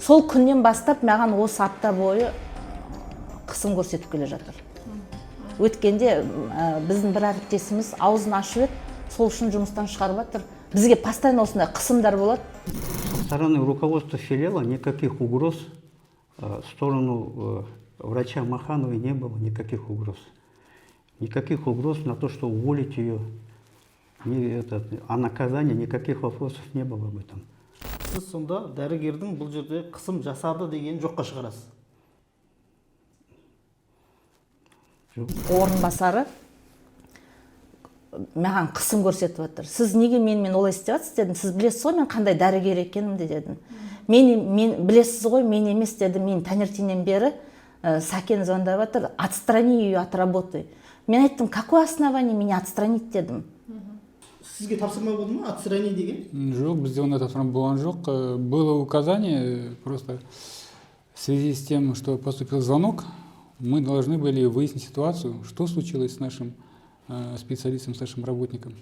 сол күннен бастап маған осы апта бойы қысым көрсетіп келе жатыр. Өткенде біздің бір әріптесіміз аузын ашып еді, сол үшін жұмыстан шығарып жатыр. Бізге постоянно осындай қысымдар болады. Со стороны руководства филиала никаких угроз в сторону врача Махановой не было, никаких угроз. Никаких угроз на то, что уволить ее, а наказания, никаких вопросов не было об этом. Сіз сонда дәрігердің бұл жерде қысым жасады деген жоққа шығарасыз? Орынбасары маған қысым көрсетіп жатыр. Сіз неге менімен олай істеп жатсыз дедім. Сіз білесіз ғой, мен қандай дәрігер екенімді дедім. Мен білесіз ғой, мен емес дедім. Мен таңертеңнен бері Сәкен звондап жатыр. Отстрани ее от работы. Мен айттым, какое основание меня отстранить дедім. Сізге тапсырма болды ма, отстрани деген? Жоқ, бізде ондай тапсырма болған жоқ. Было указание, просто в связи с тем, что поступил звонок, мы должны были выяснить ситуацию, что случилось с нашим специалистом, с нашим работником.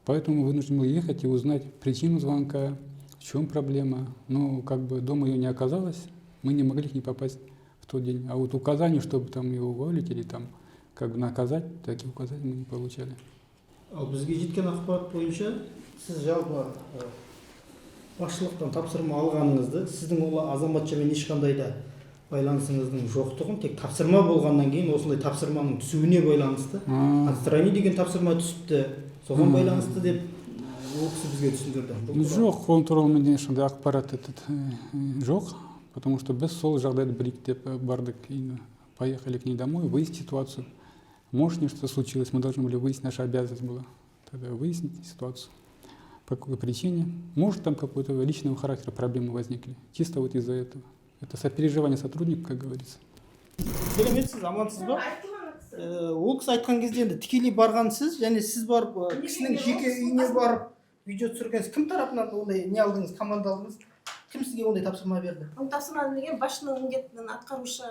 Поэтому вынуждены были ехать и узнать причину звонка, в чем проблема. Но как бы дома ее не оказалось, мы не могли к ней попасть в тот день. А вот указаний, чтобы там его уволить или там как бы наказать, таких указаний мы не получали. Бізге жеткен ақпарат бойынша, сіз жалпы басшылықтан тапсырма алғаныңызды, сіздің ол азаматшамен ешқандай да байланысыңыздың жоқтығын, тек тапсырма болғаннан кейін осындай тапсырманың түсуіне байланысты, отстрани деген тапсырма түсіпті, соған байланысты деп ол кісі бізге түсіндірді. Жоқ, ол туралы менде ешқандай ақпарат жоқ, потому что біз сол жағдайды білейік деп бардық и поехали к ней домой, выяснить ситуацию. Может, что случилось, мы должны были выяснить, наша обязанность была тогда выяснить ситуацию. По какой причине. Может, там какой-то личного характера проблемы возникли. Чисто вот из-за этого. Это сопереживание сотрудника, как говорится. Сәлеметсіз, амансыз ба? Ол кісі айтқан кезде енді тікелей барғансыз, және сіз барып, кісінің жеке үйіне барып, видео түсіргенсіз, кім тарапынан ондай не алдыңыз, команда алдыңыз? Кім сізге ондай тапсырма берді? Оны тапсырма деген басшының міндетін атқарушы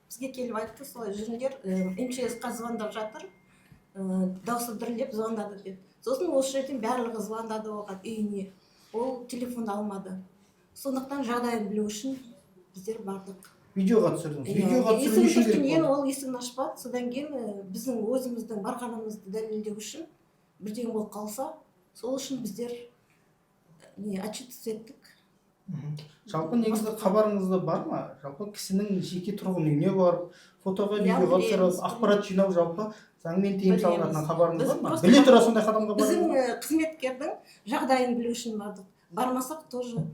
бізге келіп айтты, солай жүріңдер, МЧС-қа звондап жатыр, дауысы дірілдеп звондады деді. Сосын осы жерден барлығы звондады оған үйіне. Ол телефон алмады. Сондықтан жағдайын білу үшін біздер бардық. Видеоға түсірдіңіз. Видеоға түсіру үшін керек болды. Ол есігін ашпады. Содан кейін біздің өзіміздің барғанымызды дәлелдеу үшін бірдеңе болып қалса, сол үшін біздер отчет еттік. Жалпы негізі хабарыңызда бар ма? Жалпы кісінің жеке тұрғын үйіне барып, фотоға, видеоға түсіріп, ақпарат жинау жалпы заңмен тыйым салынатын хабарыңыз бар ма? Біле тұра сондай қадамға бардыңыз ба? Біздің қызметкердің жағдайын білу үшін бардық. Бармасақ тоже.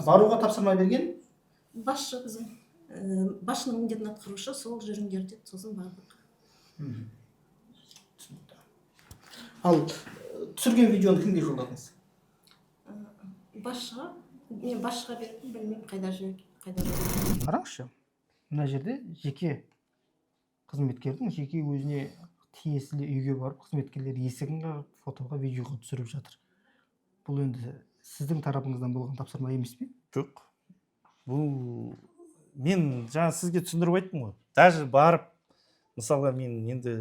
Баруға тапсырма берген? Басшы біздің. Басшының міндетін атқарушы, сол жүріңдер деді, сосын бардық. Ал түсірген видеоны кімге жолдадыңыз? Басшыға, мен басшыға бердім, білмеймін қайда жүр. Қараңызшы, мына жерде жеке қызметкердің жеке өзіне тиесілі үйге барып, қызметкерлер есігін қағып, фотоға, видеоға түсіріп жатыр. Бұл енді сіздің тарапыңыздан болған тапсырма емес пе? Жоқ. Бұл мен жаңа сізге түсіндіріп айттым ғой. Даже барып, мысалға мен енді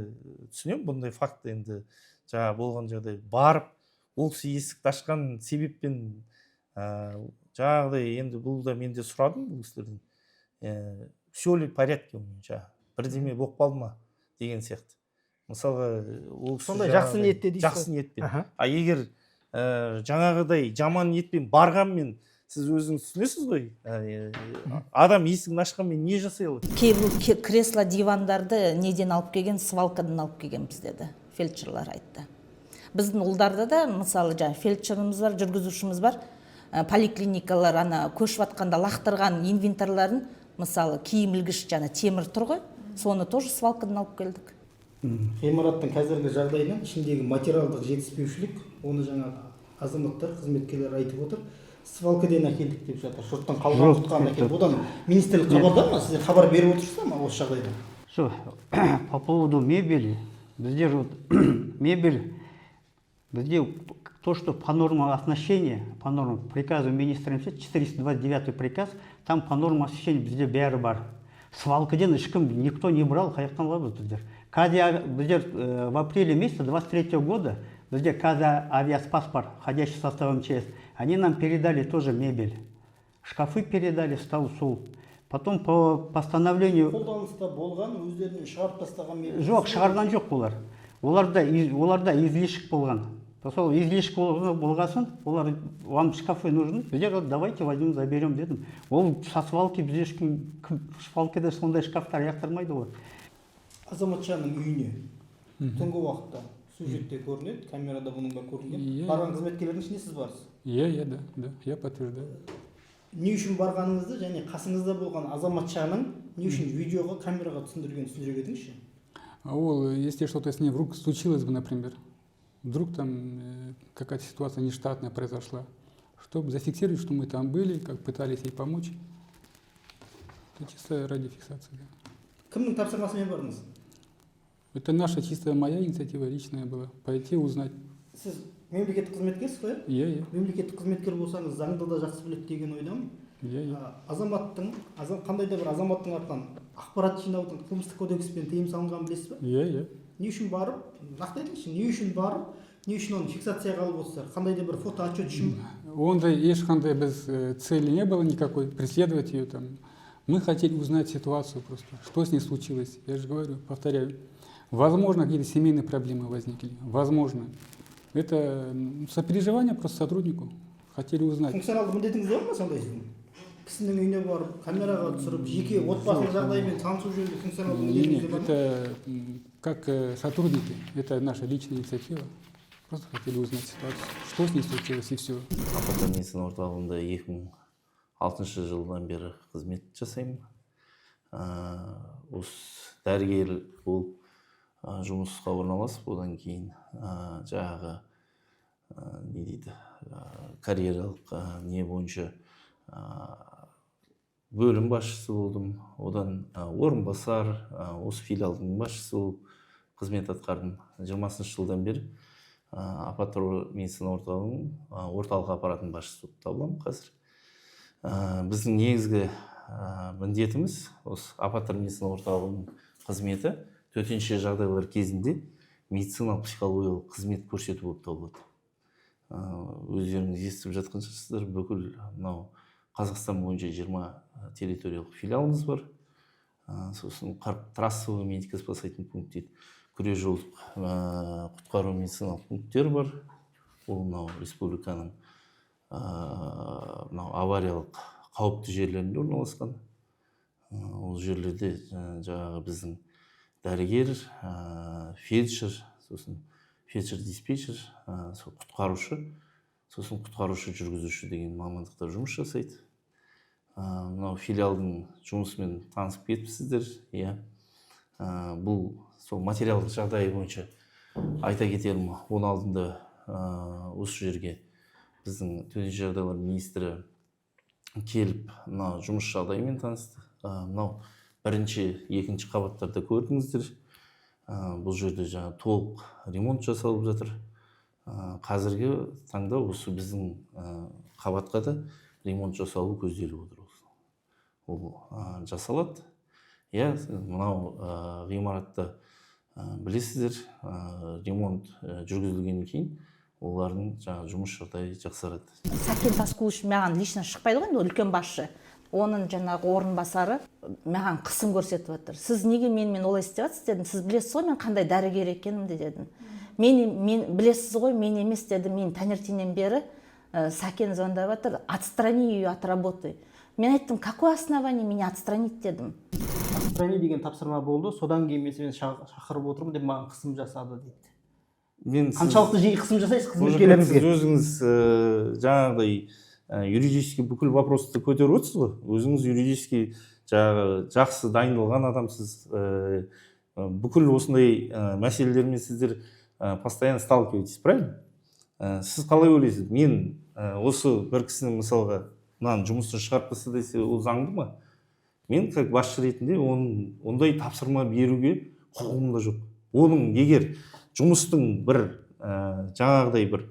түсінемін бұндай факт енді жаңа болған жағдай. Барып, ол кісі есікті ашқан себеппен жаңағыдай енді бұл да мен де сұрадым бұл кісілерден. Все ли в порядке у меня? Бірдеме болып қалды ма деген сияқты. Мысалға ол кісі сондай жақсы ниетте дейсіз. Жақсы ниетпен. А егер жаңағыдай жаман ниетпен барғанмен сіз өзіңіз түсінесіз ғой. Адам есігін ашқанмен не жасай алады? Кейбір кресло дивандарды неден алып келген, свалкадан алып келгенбіз деді. Фельдшерлар айтты. Біздің ұлдарда да, мысалы, фельдшеріміз бар, жүргізушіміз бар, поликлиникалар көшіп атқанда лақтырған инвентарларын, мысалы, киім ілгіш темір тұр ғой, соны тоже свалкадан алып келдік. Ғимараттың қазіргі жағдайынан ішіндегі материалдық жетіспеушілік, оны жаңа азаматтар, қызметкерлер айтып отыр, свалкадан әкелдік деп жатыр. Жұрттың қалған тұтқанын әкелдік. Одан министрлік хабардар ма? Сіздер хабар беріп отырсыздар ма осы жағдайда? Все, по поводу мебели, везде же мебель, везде то, что по нормам оснащения, по нормам приказу министра МЧС, 429 приказ, там по нормам оснащения везде бәрі бар. Свалкадан ешкім никто не брал, қаяқтан алабыз біздер. В апреле месяца 23 года везде Каза авиаспаспорт, входящий в состав МЧС, они нам передали тоже мебель. шкафы передали, стал сол. Потом по постановлению... қолданыста болған өздерінен шығарып тастаған мебель. Жоқ, шығарған жоқ олар. Оларда излишек болған. Сол излишек болғасын, олар вам шкафы нужны, біздер давайте возьмем, заберем дедім. Ол со свалки бізде ешкім свалкада сондай шкафтар яқтырмайды олар. Азаматшаның үйіне түнгі уақытта сюжетте көрінеді, камерада бұның да көрінген. Иә. Барған қызметкерлердің ішінде сіз барсыз. Да, я подтверждаю. Не үшін барғаныңызды және қасыңызда болған азаматшаның не үшін видеоға, камераға түсіндірген түсіндіре кетіңізші. Ол, если что-то с ней вдруг случилось бы, например, вдруг там какая-то ситуация нештатная произошла, чтобы зафиксировать, что мы там были, как пытались ей помочь, это чисто ради фиксации. Да. Кімнің тапсырмасымен бардыңыз? Это наша чисто моя инициатива личная была, пойти узнать. Сіз мемлекеттік қызметкерсіз ғой? Иә. Мемлекеттік қызметкер болсаңыз заңды да жақсы біледі деген ойдамын. Қандай да бір азаматтың артынан ақпарат жинаудың қылмыстық кодекспен тыйым салынғанын білесіз ба? Иә. Не үшін барып, нақты айтыңызшы, не үшін барып, не үшін оны фиксацияға алып отырсыздар? Қандай да бір фото отчет үшін? Ондай ешқандай без цели не было никакой, преследовать ее там. Мы хотели узнать ситуацию просто, что с ней случилось. Я же говорю, повторяю, возможно, какие-то семейные проблемы возникли, возможно. Это сопереживание просто сотруднику. Хотели узнать. Функционалды міндетіңіз бар ма сондай сіздің? Кісінің үйіне барып, камераға түсіріп, жеке отбасылық жағдаймен танысу жөнінде функционалды міндетіңіз бар ма? Это как сотрудники, это наша личная инициатива. Просто хотели узнать ситуацию, что с ней случилось и все. Апаттар медицина орталығында 2006 жылдан бері қызмет жасаймын. Осы дәрігер болып жұмысқа орналасып, одан кейін жаңағы не дейді, карьералық не бойынша бөлім басшысы болдым. Одан орынбасар, осы филиалдың басшысы болып қызмет атқардым. 20 жылдан бері апаттар медицина орталығының орталық аппаратының басшысы болып табыламын қазір. Біздің негізгі міндетіміз осы апаттар медицина орталығының қызметі төтенше жағдайлар кезінде медициналық психологиялық қызмет көрсету болып табылады. Өздеріңіз естіп жатқан шығарсыздар, бүкіл мынау Қазақстан бойынша 20 территориялық филиалымыз бар. Сосын трассовый медико-спасательный пункт дейді. Күре жолдық құтқару медициналық пункттер бар. Ол мынау республиканың авариялық қауіпті жерлерінде орналасқан. Ол жерлерде жаңағы біздің дәрігер, фельдшер, сосын фельдшер-диспетчер, құтқарушы, сосын құтқарушы жүргізуші деген мамандықтар жұмыс жасайды. Мынау филиалдың жұмысымен танысып кетіпсіздер. Бұл сол материалдық жағдайы бойынша айта кетерім, оның алдында осы жерге біздің төтенше жағдайлар министрі келіп, мынау жұмыс жағдайымен танысты. Мынау бірінші, екінші қабаттарда көрдіңіздер. Бұл жерде жаңа толық ремонт жасалып жатыр. Қазіргі таңда осы біздің қабатқа да ремонт жасалу көзделіп отыр. Ол жасалады. Мынау ғимаратта білесіздер, ремонт жүргізілгеннен кейін олардың жаңа жұмыс жағдайы жақсарады. Сәкен Таскулович маған лично шықпайды ғой, үлкен басшы. Оның жаңағы орынбасары маған қысым көрсетіп отыр. Сіз неге менімен олай істеп жатсыз дедім. Сіз білесіз ғой, мен қандай дәрігер екенімді дедім. Мен білесіз ғой, мен емес дедім. Мен таңертеңнен бері Сәкен звондап жатыр, отстрани ее от работы. Мен айттым, какое основание меня отстранить дедім. Отстрани деген тапсырма болды, содан кейін мен шақырып отырмын деп маған қысым жасады дейді. Қаншалықты жиі қысым жасайсыз қызметкерлеріңізге? Сіз өзіңіз жаңағыдай юридически бүкіл вопросты көтеріп отырсыз ғой. Өзіңіз юридически жақсы дайындалған адамсыз. Бүкіл осындай мәселелермен сіздер постоянно сталкиваетесь, правильно? Сіз қалай ойлайсыз? Мен осы бір кісінің мысалға мынаны жұмыстан шығарып тастаса десе, ол заңды ма? Мен как басшы ретінде ондай тапсырма беруге құқығым да жоқ. Оның егер жұмыстың бір жаңағыдай бір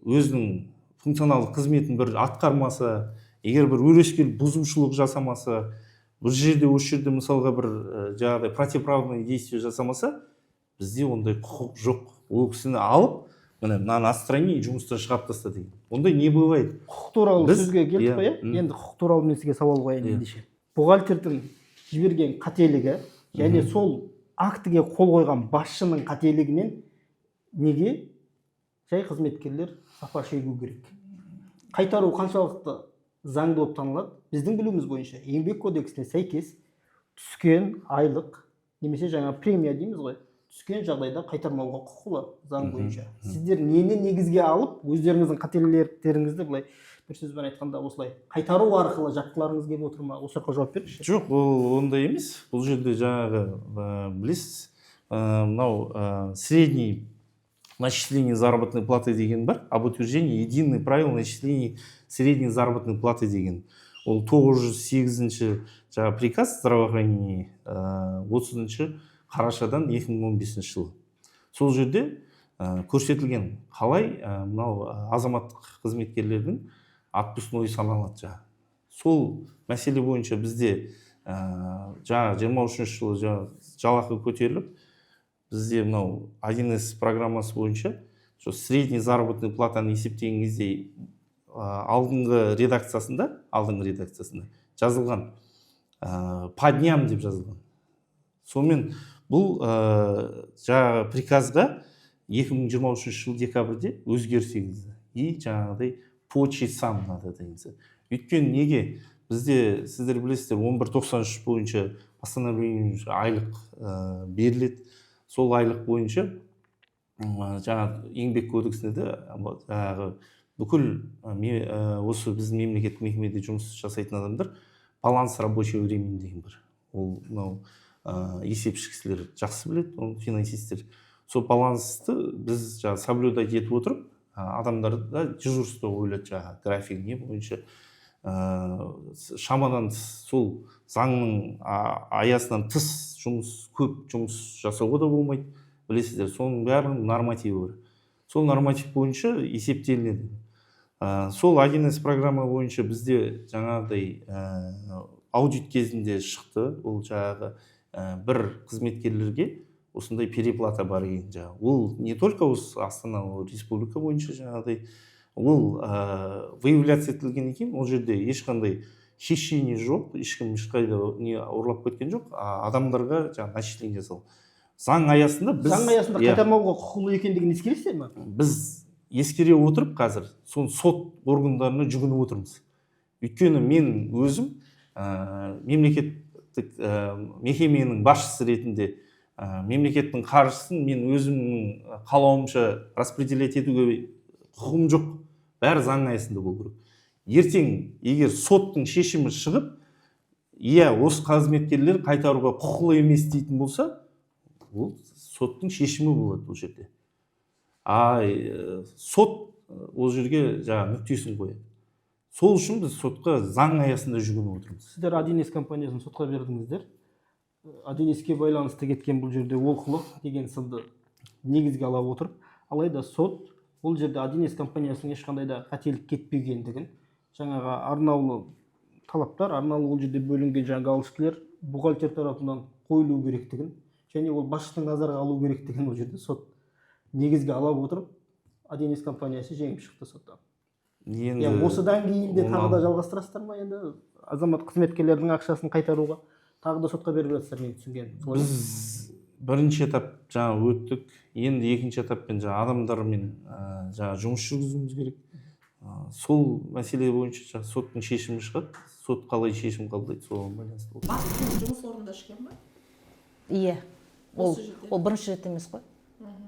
өзінің функционалдық қызметін бір атқармаса, егер бір өрескел бұзушылық жасамаса, осы жерде мысалға бір жаңағыдай противоправный действие жасамаса, бізде ондай құқық жоқ. Ол кісіні алып міне мынаны отстрани, жұмыстан шығарып таста деген. Ондай не бывает? Құқық туралы Біз- сөзге келдік иә, қой, иә? Енді құқық туралы мен сізге сауал қояйын Иә. ендеше. Бухгалтердің жіберген қателігі және сол актіге қол қойған басшының қателігінен неге жай қызметкерлер сапа шегу керек? Қайтару қаншалықты заңды болып танылады? Біздің білуіміз бойынша еңбек кодексіне сәйкес түскен айлық немесе жаңа премия дейміз ғой, түскен жағдайда қайтармауға құқылы заң бойынша. Сіздер нені негізге алып, өздеріңіздің қателіктеріңізді былай бір сөзбен айтқанда осылай қайтару арқылы жапқыларыңыз келіп отыр ма? Осы сұраққа жауап беріңізші. Жоқ, ол ондай емес. Бұл жерде жаңағы білесіз, мынау средний начисление заработной платы деген бар, об утверждении единый правил начисления средней заработной платы деген. Ол 908-ші жаңа приказ здравоохранения 30-ші қарашадан 2015 жылы. Сол жерде көрсетілген қалай мынау азаматтық қызметкерлердің отпускной саналады жаңа. Сол мәселе бойынша бізде жаңа 23 жылы жалақы көтеріліп, бізде мынау 1С программасы бойынша средний заработный платаны есептеген кезде алдыңғы редакциясында жазылған по дням деп жазылған. Сонымен бұл жаңағы приказға 2023 жыл декабрьде өзгеріс енгізді. И жаңағыдай по часам надо дейміз. Өйткені неге? Бізде, сіздер білесіздер, 1193 бойынша постановление айлық беріледі. Сол айлық бойынша жаңа еңбек кодексінде де жаңағы бүкіл осы біздің мемлекеттік мекемеде жұмыс жасайтын адамдар баланс рабочего времени деген бар. Ол мынау есепші кісілер жақсы біледі, оны финансистер. Сол балансты біз жаңа соблюдать етіп отырып, адамдарда дежурство ойлады жаңа график не бойынша шамадан сол заңның аясынан тыс көп жұмыс жасауға да болмайды. Білесіздер, соның бәрінің нормативі бар. Сол норматив бойынша есептелінеді. Сол 1С программа бойынша бізде жаңағыдай аудит кезінде шықты. Ол жаңағы бір қызметкерлерге осындай переплата бар екен жаңағы. Ол не только осы Астана республика бойынша жаңағыдай, ол выявляться етілген екен. Ол жерде ешқандай хищение жоқ, ешкім ешқайда не ұрлап кеткен жоқ, адамдарға жаңағы начисление жасалды. Заң аясында қайтармауға құқылы екендігін ескересіздер ме? Біз ескере отырып қазір соны сот органдарына жүгініп отырмыз. Өйткені мен өзім мемлекеттік мекеменің басшысы ретінде мемлекеттің қаржысын мен өзімнің қалауымша распределять етуге құқым жоқ. Бәрі заң аясында болу керек. Ертең егер соттың шешімі шығып, осы қызметкерлер қайтаруға құқылы емес дейтін болса, ол соттың шешімі болады бұл жерде. Сот ол жерге жаңа нүктесін қояды. Сол үшін біз сотқа заң аясында жүгініп отырмыз. Сіздер 1С компаниясын сотқа бердіңіздер. 1Ске байланысты кеткен бұл жерде олқылық деген сынды негізге ала отырып, алайда сот бұл жерде 1С компаниясының ешқандай да қателік кетпегендігін, жаңағы арнаулы талаптар, арнаулы ол жерде бөлінген жаңағы галочкілер бухгалтер тарапынан қойылу керектігін, және ол басшының назарға алу керектігін ол жерде сот негізге ала отырып, 1С компаниясы жеңіп шықты соттан. Осыдан кейін де тағы да жалғастырасыздар ма енді азамат қызметкерлердің ақшасын қайтаруға тағы да сотқа беріп жатсыздар, мен түсінгенім? Біз бірінші этап жаңа өттік, енді екінші этаппен жаңа адамдармен жаңа жұмыс жүргізуіміз керек. Сол мәселе бойынша соттың шешімі шығады. Сот қалай шешім қабылдайды, соған байланысты болды. Басқаның жұмыс орнында ішкен ба? Иә. Ол бірінші рет емес қой.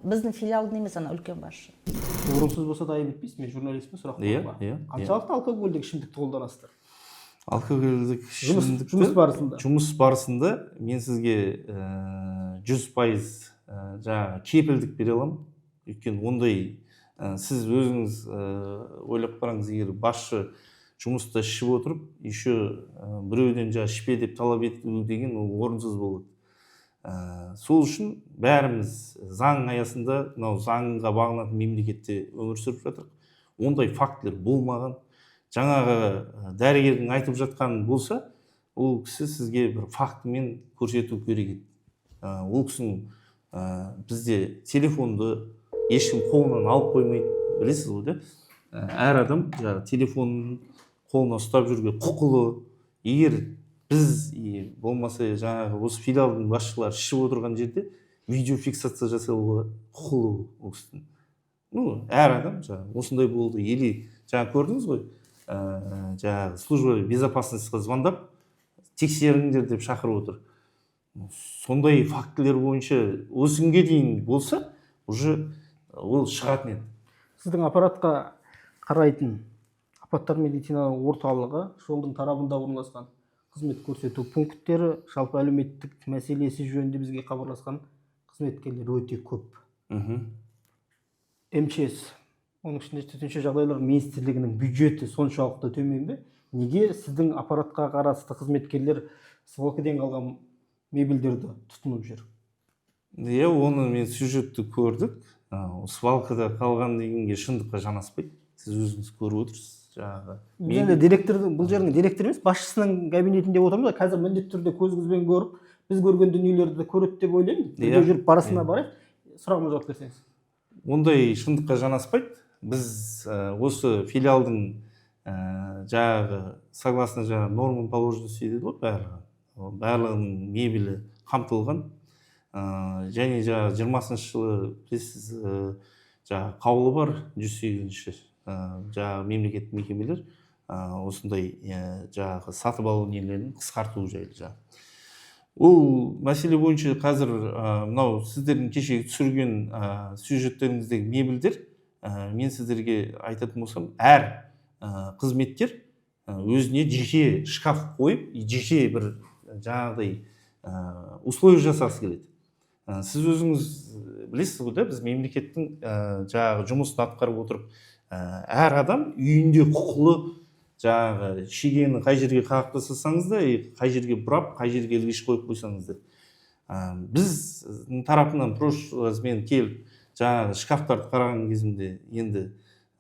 Біздің филиалдың емес, ана үлкен басшы. Орынсыз болса да айып етпейсіз, мен журналистпін, сұрақ қойма. Қаншалықты алкогольдік ішімдікті қолданасыздар? Алкогольдік ішімдікті жұмыс барысында мен сізге 100% жаңа кепілдік бере аламын. Өйткені ондай сіз өзіңіз ойлап қараңыз, егер басшы жұмыста ішіп отырып, еще біреуден жаңа ішпе деп талап ету деген ол орынсыз болады. Сол үшін бәріміз заң аясында, заңға бағынатын мемлекетте өмір сүріп жатырық. Ондай фактілер болмаған. Жаңағы дәрігердің айтып жатқан болса, ол кісі сізге бір фактімен көрсету керек еді. Ол кісінің бізде телефонды ешкім қолынан алып қоймайды, білесіз ғой, да? Әр адам жаңағы телефонын қолына ұстап жүруге құқылы. Егер біз болмаса жаңағы осы филиалдың басшылары ішіп отырған жерде видеофиксация жасауға құқылы ол кісінің. Әр адам жаңағы осындай болды. Или жаңа көрдіңіз ғой, жаңағы служба безопасностьқа звондап тексеріңдер деп шақырып отыр. Сондай фактілер бойынша осы күнге дейін болса, уже ол шығатын еді. Сіздің аппаратқа қарайтын апаттар медициналық орталығы жолдың тарабында орналасқан қызмет көрсету пункттері, жалпы әлеуметтік мәселесі жөнінде бізге хабарласқан қызметкерлер өте көп. МЧС, оның ішінде төтенше жағдайлар министрлігінің бюджеті соншалықты төмен бе? Неге сіздің аппаратқа қарасты қызметкерлер свалкадан қалған мебельдерді тұтынып жүр? Оны мен сюжетті көрдік. Свалкада қалған дегенге шындыққа жанаспайды. Сіз өзіңіз көріп отырсыз. Біз енді директордың, бұл жердің директор емес, басшысының кабинетінде отырмыз, қазір міндетті түрде көзіңізбен көріп, біз көрген дүниелерді көреді деп ойлаймын. Бірге жүріп барысына барайық. Сұрағыма жауап берсеңіз. Ондай шындыққа жанаспайды. Біз осы филиалдың жаңағы согласно жаңағы норма положенности дейді ғой, барлығының мебелі қамтылған. Және жаңағы 20-шы жылы білесіз, жаңағы қаулы бар 108-ші жаңағы мемлекеттік мекемелер осындай жаңағы сатып алу нелерін қысқарту жайлы жаңағы. Ол мәселе бойынша қазір мынау сіздердің кешегі түсірген сюжеттеріңіздегі мебельдер, мен сіздерге айтатын болсам, әр қызметкер өзіне жеке шкаф қойып, жеке бір жаңағыдай условие жасағысы келеді. Сіз өзіңіз білесіз ғой, да, біз мемлекеттің жаңағы жұмысын атқарып отырып, әр адам үйінде құқылы жаңағы шегені қай жерге қағып тастасаңыз да, қай жерге бұрап, қай жерге ілгіш қойып қойсаңыз да. Біздің тарапынан прошлымен келіп, жаңағы шкафтарды қараған кезімде, енді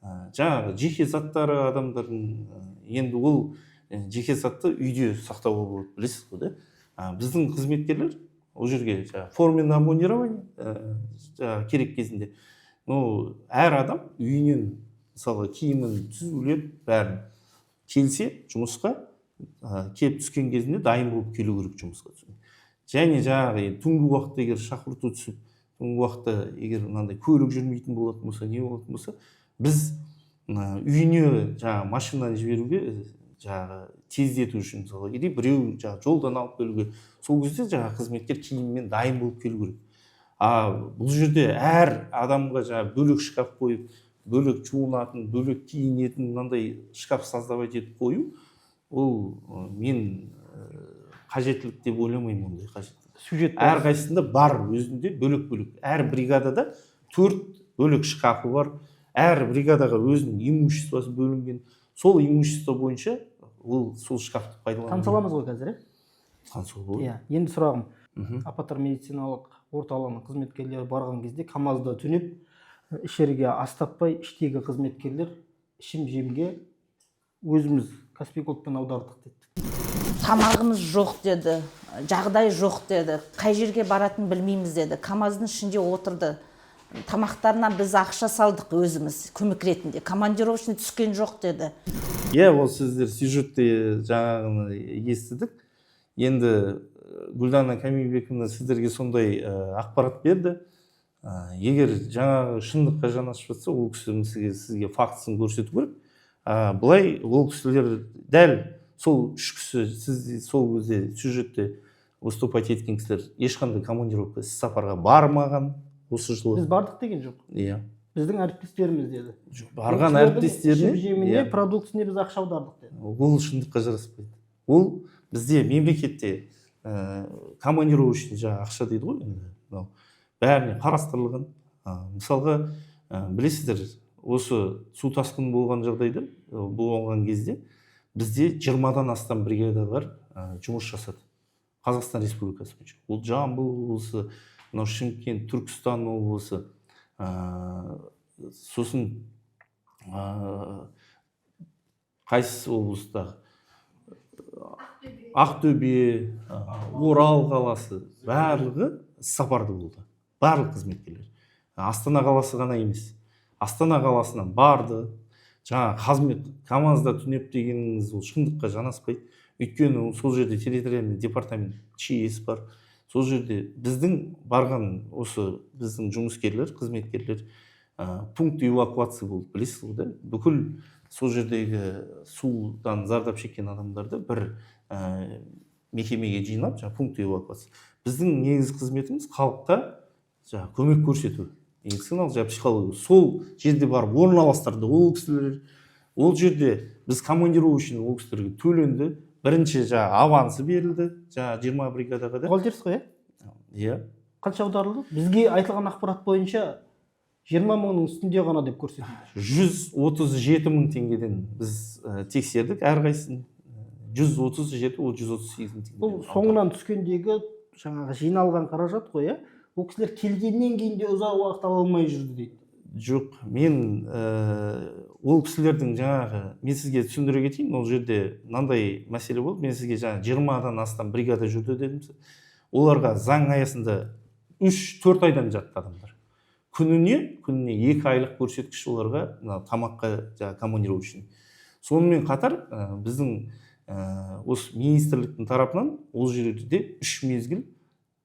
жаңағы жеке заттары адамдардың, енді ол жеке затты үйде сақтауға болады, білесіз ғой, да. Біздің қызметкерлер ол жерге форменное амонирование керек кезінде. Әр адам үйінен мысалы киімін түзулеп, бәрін келсе жұмысқа, келіп түскен кезінде дайын болып келу керек жұмысқа. Және жаңағы түнгі уақытта егер шақырту түсіп, түнгі уақытта егер мынандай көлік жүрмейтін болатын болса, не болатын болса, біз үйіне жаңағы машинаны жіберуге жаңағы тездету үшін мысалы, или біреу жаңағы жолдан алып келуге, сол кезде жаңағы қызметкер киіммен дайын болып келу керек. Бұл жерде әр адамға жаңағы бөлек шкаф қойып, бөлек жуынатын, бөлек киінетін мынандай шкаф создавать етіп қою, ол мен қажеттілік деп ойламаймын, ондай қажеттілік. Әр қайсысында бар өзінде бөлек-бөлек. Әр бригадада 4 бөлек шкафы бар. Әр бригадаға өзінің имуществосы бөлінген. Сол имущество бойынша ол сол шкафты пайдаланады. Танысаламыз ғой қазір, Танысу. Енді сұрағым, апаттар медициналық орталығының қызметкерлері барған кезде КамАЗда түнеп, ішерге ас таппай, іштегі қызметкерлер ішім-жемге өзіміз Каспий Голдтан аудардық деді. Тамағымыз жоқ деді, жағдай жоқ деді, қай жерге баратын білмейміз деді. КамАЗдың ішінде отырды. Тамақтарына біз ақша салдық өзіміз, көмек ретінде. Командировочный түскен жоқ деді. Ол сіздер сюжетте жаңағыны естідік. Енді Гүлдана Камилбековна сіздерге сондай ақпарат берді. Егер жаңағы шындыққа жанасып жатса, ол кісі сізге фактісін көрсету керек. Бұлай ол кісілер дәл сол 3 кісі, сіз сол кезде сюжетте выступать еткен кісілер ешқандай командировка сапарға бармаған осы жылы. Біз бардық деген жоқ. Біздің әріптестеріміз деді. Барған әріптестеріне продуктісіне біз ақша аудардық деді. Ол шындыққа жараспайды. Ол бізде мемлекетте командировочный ақша дейді ғой, бәріне қарастырылған. Мысалға, білесіздер, осы су тасқыны болған жағдайда, болған кезде бізде 20-дан астам бригадалар жұмыс жасады. Қазақстан Республикасы бойынша. Ол Жамбыл облысы, Шымкент, Түркістан облысы, сосын қайсы облыстағы Ақтөбе, Орал қаласы, барлығы сапарды болды. Барлық қызметкерлер. Астана қаласы ғана емес, Астана қаласынан барды, жаңа қызмет КамАЗда түнеп дегеніңіз ол шындыққа жанаспайды. Өйткені сол жерде территориальный департамент ЧС бар. Сол жерде біздің барған осы біздің жұмыскерлер, қызметкерлер пункт эвакуации болды, білесіз ғой да? Бүкіл сол жердегі судан зардап шеккен адамдарды бір мекемеге жинап, пункт эвакуации. Біздің негізгі қызметіміз халыққа көмек көрсету, медициналық психологиялық. Сол жерде барып орналастырды ол кісілер. Ол жерде біз командировочный ол кісілерге төленді. Бірінші авансы берілді, 20 бригадаға да. Бухгалтерсіз ғой, Иә. Қанша аударылды? Бізге айтылған ақпарат бойынша 20 мыңның үстінде ғана деп көрсетілді. 137 мың теңгеден біз тексердік, әрқайсысын 137, ол 138 мың теңге. Бұл соңынан түскендегі жаңағы жиналған қаражат қой, иә? Ол кісілер келгеннен кейін де ұзақ уақыт ала алмай жүрді дейді. Жоқ, мен ол кісілердің мен сізге түсіндіре кетейін, ол жерде мынандай мәселе болды. Мен сізге 20-дан астам бригада жүрді дедім. Оларға заң аясында 3-4 айдан жатты адамдар. Күніне 2 айлық көрсеткіш оларға тамаққа командировочный. Сонымен қатар біздің осы министрліктің тарапынан ол жерде 3 мезгіл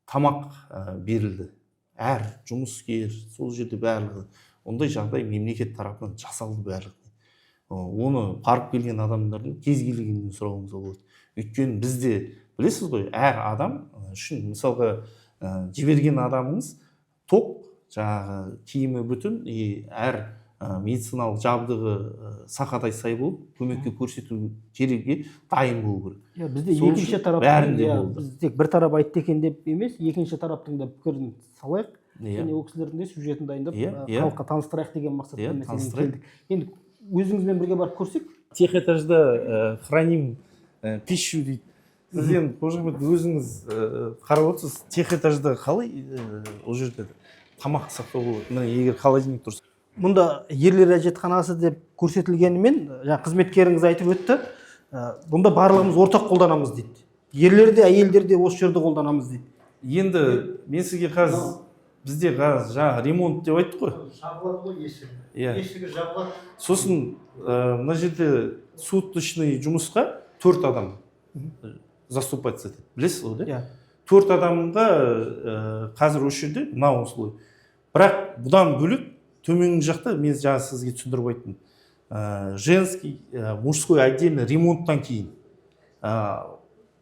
тамақ берілді. Әр жұмыскер, сол жерде барлығы. Ондай жағдай мемлекет тарапынан жасалды барлығы. Оны барып келген адамдардың кез келгенін сұрауымызға болады. Өйткені бізде білесіз ғой, әр адам үшін, мысалға жіберген адамыңыз тоқ, киімі бүтін, әр медициналық жабдығы сақадай сай болып, көмекке көрсету керекке дайын болу керек. Бізде екінші тараптың, біз тек бір тарап айтты екен деп емес, екінші тараптың да пікірін салайық. Және ол кісілердің де сюжетін дайындап, халыққа таныстырайық деген мақсатта мәселені келдік. Енді өзіңізбен бірге барып көрсек. Техэтажда храним пищу дейді. Сіз енді өзіңіз қарап отырсыз, техэтажда қалай ол жерде тамақ сақтау болады. Міне егер холодильник тұрса. Мұнда ерлер әжетханасы деп көрсетілгенімен, қызметкеріңіз айтып өтті, бұнда барлығымыз ортақ қолданамыз дейді. Ерлер де, әйелдер де осы жерді қолданамыз дейді. Енді мен сізге бізде ремонт деп айттық қой. Жабылады ғой есігі. Есігі жабылады. Сосын мына жерде суточный жұмысқа 4 адам заступаться етеді. Білесіз ғой, да? 4 адамға қазір осы жерде мынау условие. Бірақ бұдан бөлек төменгі жақта мен сізге түсіндіріп айттым. Женский, мужской отдельно ремонттан кейін.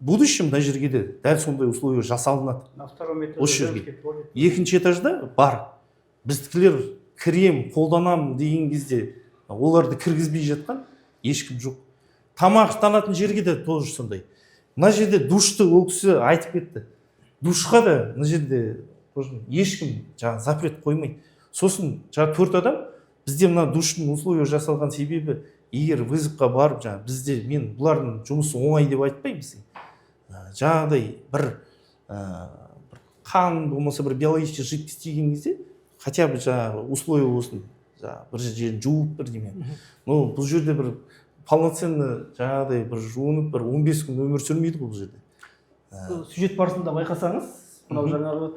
Будущем мына жерге де дәл сондай условия жасалынады. Осы жерге. Екінші этажда бар. Біздікілер крем қолданам деген кезде оларды кіргізбей жатқан ешкім жоқ. Тамақ танатын жерге де тоже сондай. Мына жерде душты ол кісі айтып кетті. Душқа да мына жерде ешкім запрет қоймайды. Сосын 4 адам бізде мына душтың условия жасалған себебі, егер вызовқа барып бізде мен бұлардың жұмысы оңай деп айтпаймыз. Жаңағыдай бір қан болмаса бір биологический жидкость тиген кезде хотя бы условия болсын, бір жерін жуып бірдеме. Но бұл жерде бір полноценный жаңағыдай бір жуынып бір 15 күн өмір сүрмейді бұл жерде. Сюжет барысында байқасаңыз, мынау жаңағы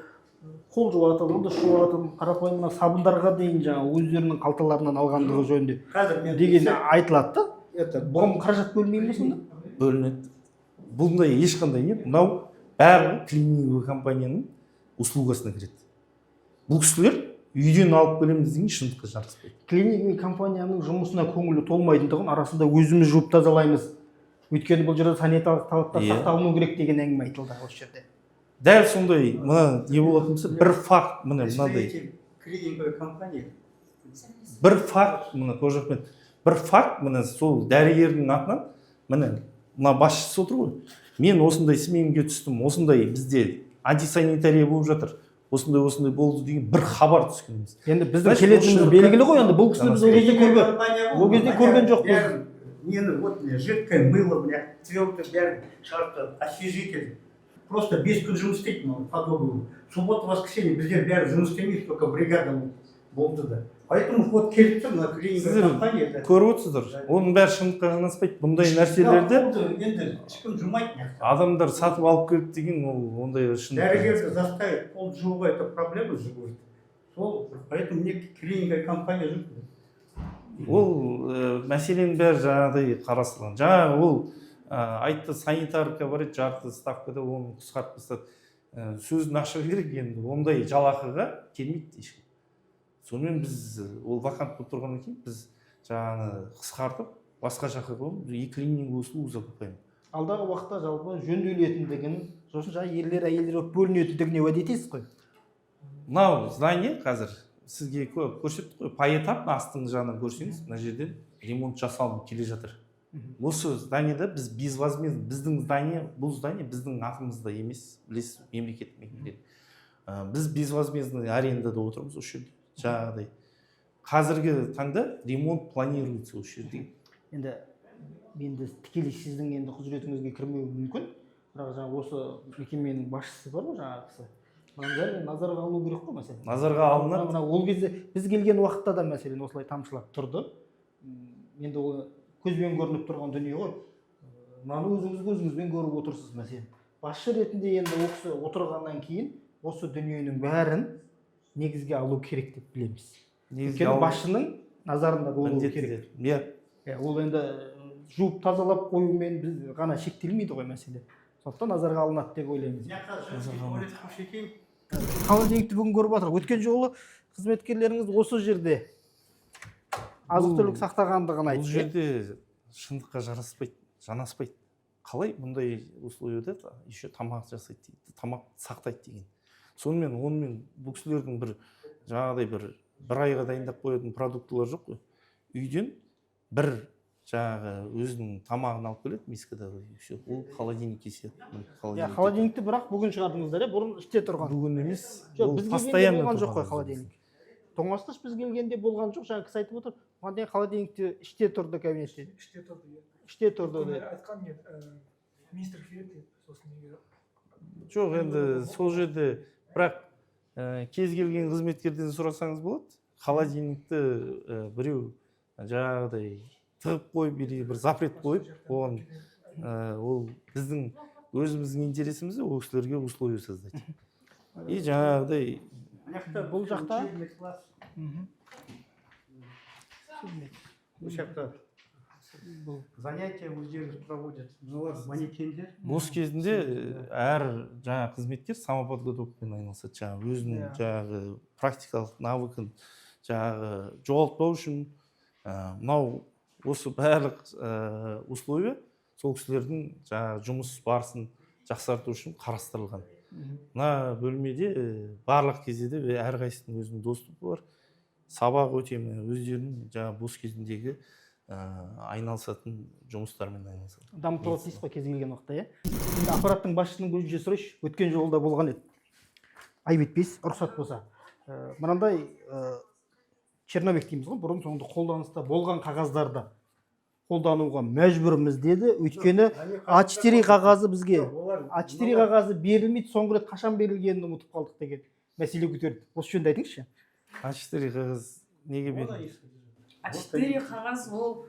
қол жуатын, ыдыс жуатын, қарапайым мына сабындарға дейін өздерінің қалталарынан алғандығы жөнінде деген айтылады. Бұған қаражат бөлмейді ме сонда? Бөлінеді. Бұндай ешқандай нет. Мынау бәрі клининговый компанияның услугасына кіреді. Бұл кісілер үйден алып келеміз деген шындыққа жараспайды. Клининговый компанияның жұмысына көңілі толмайтындығын арасында өзіміз жуып тазалаймыз. Өйткені бұл жерде санитарлық талаптар сақталыну керек деген әңгіме айтылды осы жерде. Дәл сондай, мына не болатын болса, бір факт, мынандай. Клининговый компания. Бір факт, бір факт, сол дәрігердің атынан, мына басшысы отыр ғой. Мен осындай сменге түстім, осындай бізде антисанитария болып жатыр. Осындай болды деген бір хабар түскеніміз. Енді біздің келетініміз белгілі ғой, енді бұл кісіні біз ол кезде көрген жоқпыз. Нені, вот, жидкое мыло, твердый, бәрін шығарып, освежитель. Просто 5 күн жұмыс істейді, подобный. Суббота, воскресенье біздер бәрі жұмыс істемейді, только бригада болды да. Поэтому вот келіп тұр, мына клининговый компания. Көріп отырсыздар, оның бәрі шындыққа жанаспайды. Бұндай нәрселерді енді ешкім жумайды. Адамдар сатып алып келіп деген, ондай шындық. Дәрігерді заставить пол жууға, это проблема же будет. сол поэтому мне клиника компания жоқ. ол мәселенің бәрі жаңағыдай қарастырылған. Жаңағы ол айтты санитарка бар еді, жарты ставкада оны қысқартып тастады. Сөзін ашығы керек, енді ондай жалақыға келмейді ешкім. Сонымен біз ол вакант болып тұрғаннан кейін біз жаңағы қысқартып басқа жаққа қойып и клининг услугу закупаем. Алдағы уақытта жалпы жөнделетіндігін, сосын жаңа ерлер әйелдер болып бөлінетіндігіне уәде етесіз ғой. Мынау здание қазір сізге көрсеттік қой, поэтап астың жағынан көрсеңіз, мына жерден ремонт жасалынып келе жатыр. Осы зданиеда біз безвозмездно, біздің здание, бұл здание біздің атымызда емес, білесіз, мемлекеттік мекемеде. Біз безвозмездный арендада отырмыз осы жерде. Жаңағыдай қазіргі таңда ремонт планируется осы жерде. Енді тікелей сіздің енді құзыретіңізге кірмеуі мүмкін, бірақ жаңа осы мекеменің басшысы бар ғой жаңағы кісі. Бәрін назарға алу керек қой мәселен. Назарға алынады. Мына ол кезде біз келген уақытта да мәселен осылай тамшылап тұрды. Енді ол көзбен көрініп тұрған дүние ғой. Мынаны өзіңіз көзіңізбен көріп отырсыз мәселен. Басшы ретінде енді осы отырғаннан кейін осы дүниенің бәрін негізге алу керек деп білеміз. Өйткені басшының назарында болу керек. Ол енді жуып тазалап қоюмен біз ғана шектелмейді ғой мәселе. Сондықтан назарға алынады деп ойлаймыз. Холодильникті бүгін көріп жатырмық. Өткен жолы қызметкерлеріңіз осы жерде азық-түлік сақтағандығын айтты. Бұл жерде шындыққа жараспайды, жанаспайды. Қалай мұндай условияда еще тамақ жасайды дейді, тамақ сақтайды деген. Сонымен онымен бұл кісілердің жаңағыдай бір айға дайындап қоятын продуктылар жоқ қой. Үйден бір жаңағы өзінің тамағын алып келеді мискадағы, все, ол холодильникке сияды. Холодильникті бірақ бүгін шығардыңыздар, бұрын іште тұрған. Бүгін емес, ол постоянно болған жоқ қой холодильник. Тоңазытқыш біз келгенде болған жоқ, жаңа кісі айтып отыр. Оған дейін холодильникте іште тұрды кабинетте. Іште тұрды. Айтқан еді, министр келеді, сосын неге. Жоқ, енді сол жерде бірақ кез келген қызметкерден сұрасаңыз болады. Холодильникті біреу жаңағыдай тығып қойып, бір запрет қойып, оған ол біздің өзіміздің интересімізде ол кісілерге условия создать. И жаңағыдай бұл жақта занятия өздері проводят. Манекендер. Бос кезінде әр жаңа қызметкер самоподготовкамен айналысады. Жаңағы өзінің жаңағы практикалық навыкын жаңағы жоғалтпау үшін мынау осы барлық условия сол кісілердің жаңағы жұмыс барысын жақсарту үшін қарастырылған. Мына бөлмеде барлық кезде де әрқайсысының өзінің доступы бар. Сабақ өтемін өздерінің жаңағы бос кезіндегі айналысатын жұмыстармен айналысады. Дамытылады дейсіз ғой кез келген уақытта, иә? Енді аппараттың басшысының көзінше сұрайыншы, өткен жолда болған еді. Айып етпейсіз, рұқсат болса. Мынандай черновик дейміз ғой, бұрын соңды қолданыста болған қағаздарды қолдануға мәжбүрміз деді. Өйткені А4 қағазы бізге, А4 қағазы берілмейді, соңғы рет қашан берілгенін ұмытып қалдық деген мәселе көтерді. Осы жөнінде айтыңызшы. А4 қағаз неге берілмейді? А4 қағаз ол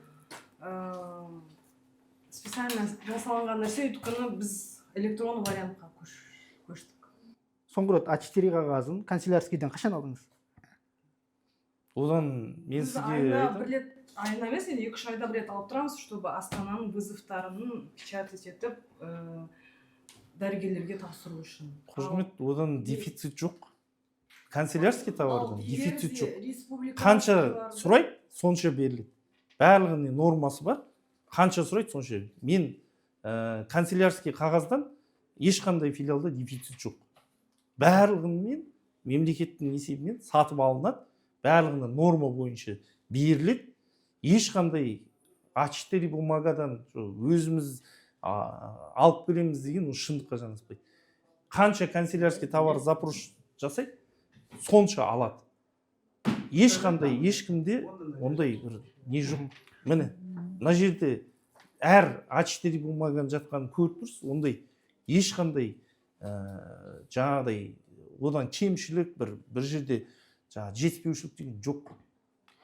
специально жасалынған нәрсе, өйткені біз электронды вариантқа көштік. Соңғы рет А4 қағазын канцелярскийден қашан алдыңыз? Одан мен сізге айына емес, енді 2-3 айда бір рет алып тұрамыз, чтобы Астананың вызовтарын печатать етіп дәрігерлерге тапсыру үшін. Қожымет, одан дефицит жоқ. Канцелярский товардан дефицит жоқ. Қанша сұрайды, сонша беріледі. Барлығының нормасы бар. Қанша сұрайды, сонша. Мен канцелярский қағаздан ешқандай филиалда дефицит жоқ. Барлығымен мемлекеттің есебінен сатып алынады. Барлығына норма бойынша беріледі. Ешқандай А4 бумагадан өзіміз алып келеміз деген шындыққа жанаспайды. Қанша канцелярский товар запрос жасайды, сонша алады. Ешқандай ешкімде ондай бір не жоқ. Міне, мына жерде әр А4 бумагадан жатқан көріп тұрсыз, ондай ешқандай жаңағыдай одан кемшілік бір жерде жетіспеушілік деген жоқ.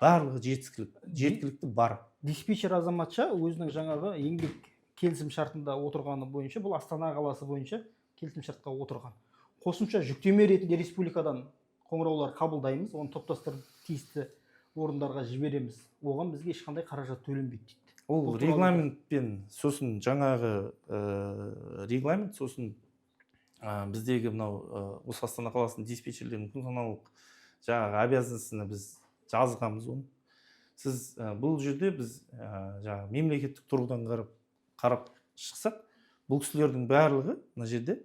Барлығы жеткілікті бар. Диспетчер азаматша өзінің жаңағы еңбек келісім шартында отырғаны бойынша, бұл Астана қаласы бойынша келісім шартқа отырған. Қосымша жүктеме ретінде республикадан қоңыраулар қабылдаймыз, оны топтастырып тиісті орындарға жібереміз. Оған бізге ешқандай қаражат төленбейді дейді. Ол Бұл туралы- регламентпен, сосын жаңағы регламент, сосын біздегі мынау осы Астана қаласының диспетчерлерінің функционалдық жаңағы обязанностьсына біз жазғанбыз оны. Сіз бұл жерде біз жаңағы мемлекеттік тұрғыдан қарап шықсақ, бұл кісілердің барлығы мына жерде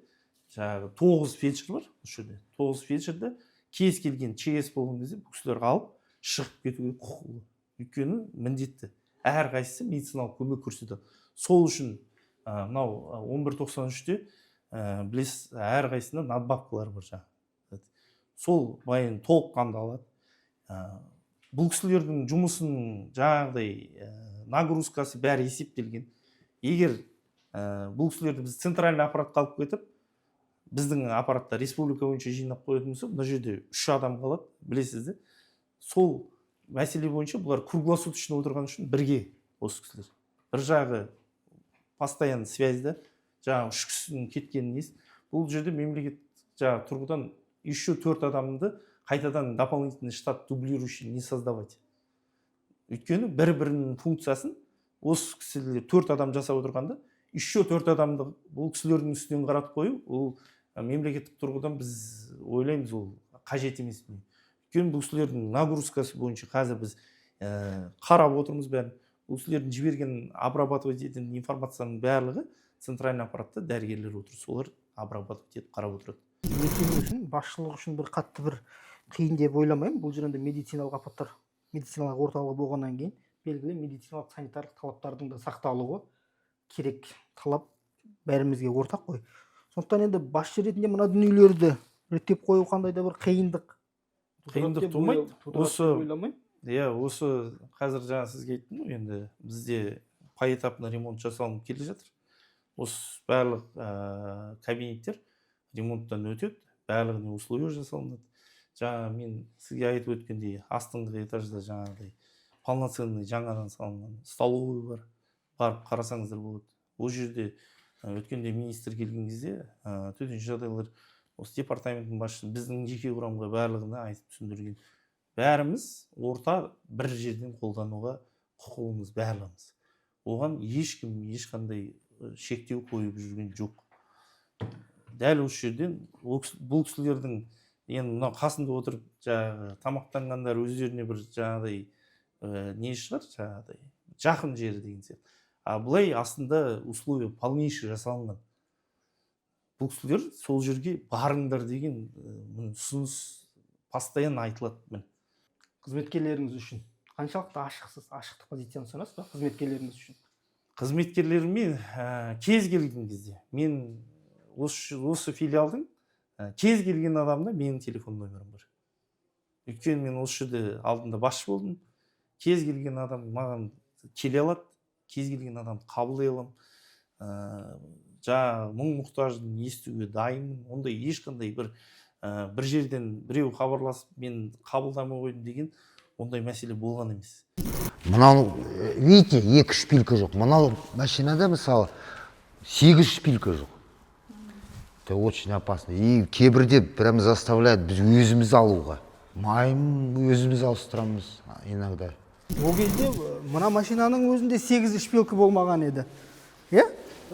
жаңағы 9 фельдшер бар, осы жерде 9 фельдшерді кез келген ЧС болған кезде бұл кісілерді алып шығып кетуге құқылы. Өйткені міндетті әрқайсысы медициналық көмек көрсетеді. Сол үшін мынау 1193-те білесіз, әрқайсысында надбавкалар бар жаңағы. Сол байын толыққанды алады. Бұл кісілердің жұмысының жаңағыдай нагрузкасы бәрі есептелген. Егер бұл кісілерді біз центральный аппаратқа алып кетіп, біздің аппаратта республика бойынша жинап қоятын болса, мына жерде 3 адам қалады, білесіз де. Сол мәселе бойынша бұлар круглосуточно отырған үшін бірге осы кісілер. Бір жағы постоянно связьда, жаңағы 3 кісінің кеткенін ес. Бұл жерде мемлекет жаңағы тұрғыдан еще 4 адамды қайтадан дополнительный штат дублирующий не создавать. Өйткені бір-бірінің функциясын осы кісілер 4 адам жасап отырғанда, еще 4 адамды бұл кісілердің үстінен қаратып қою, ол мемлекеттік тұрғыдан біз ойлаймыз, ол қажет емес. Өйткені бұл кісілердің нагрузкасы бойынша қазір біз қарап отырмыз бәрін. Бұл кісілердің жіберген обрабатывать ететін информацияның барлығы центральный аппаратта дәрігерлер отыр, солар обрабатывать етіп қарап отырады. Мекеме үшін, басшылық үшін бір қатты бір қиын деп ойламаймын. Бұл жерде медициналық аппараттар, медициналық орталығы болғаннан кейін белгілі медициналық санитарлық талаптардың да сақталуы керек талап бәрімізге ортақ қой. Сондықтан енді басшы ретінде мына дүниелерді реттеп қою қандай да бір қиындық Тумайды. ойламаймын. Осы қазір жаңа сізге айттым ғой, енді бізде поэтапно ремонт жасалынып келе жатыр. Осы барлық кабинеттер ремонттан өтеді, барлығына условия жасалынады. Жаңа мен сізге айтып өткендей, астыңғы этажда жаңағыдай полноценный жаңадан салынған столовый бар. Барып қарасаңыздар болады. Ол жерде өткенде министр келген кезде төтенше жағдайлар осы департаменттің басшысы біздің жеке құрамға барлығына айтып түсіндірген. Бәріміз орта бір жерден қолдануға құқығымыз барлығымыз. Оған ешкім ешқандай шектеу қойып жүрген жоқ. Дәл осы жерден бұл кісілердің енді мына қасында отырып жаңағы тамақтанғандар өздеріне бір жаңағыдай не шығар, жаңағыдай жақын жері деген сияқты. Бұлай астында условия полнейший жасалынған. Бұл кісілер сол жерге барыңдар деген ұсыныс постоянно айтылады. Қызметкерлеріңіз үшін қаншалықты ашықсыз, ашықтық позицияны ұсынасыз ба қызметкерлеріңіз үшін? Қызметкерлермен кез келген кезде мен осы филиалдың кез келген адамда менің телефон номерім бар. Өйткені мен осы жерде алдында басшы болдым. Кез келген адам маған келе алады, кез келген адамды қабылдай аламын. Жаңағы мұң-мұқтажын естуге дайынмын. Ондай ешқандай бір жерден біреу хабарласып мен қабылдамай қойдым деген ондай мәселе болған емес. Мынау, видите, 2 шпилька жоқ. Мынау машинада мысалы 8 шпилька жоқ. Это очень опасно. И кейбірде прям заставляет біз өзіміз алуға. Майым өзіміз ауыстырамыз иногда. Ол кезде мына машинаның өзінде 8 шпилька болмаған еді. Е?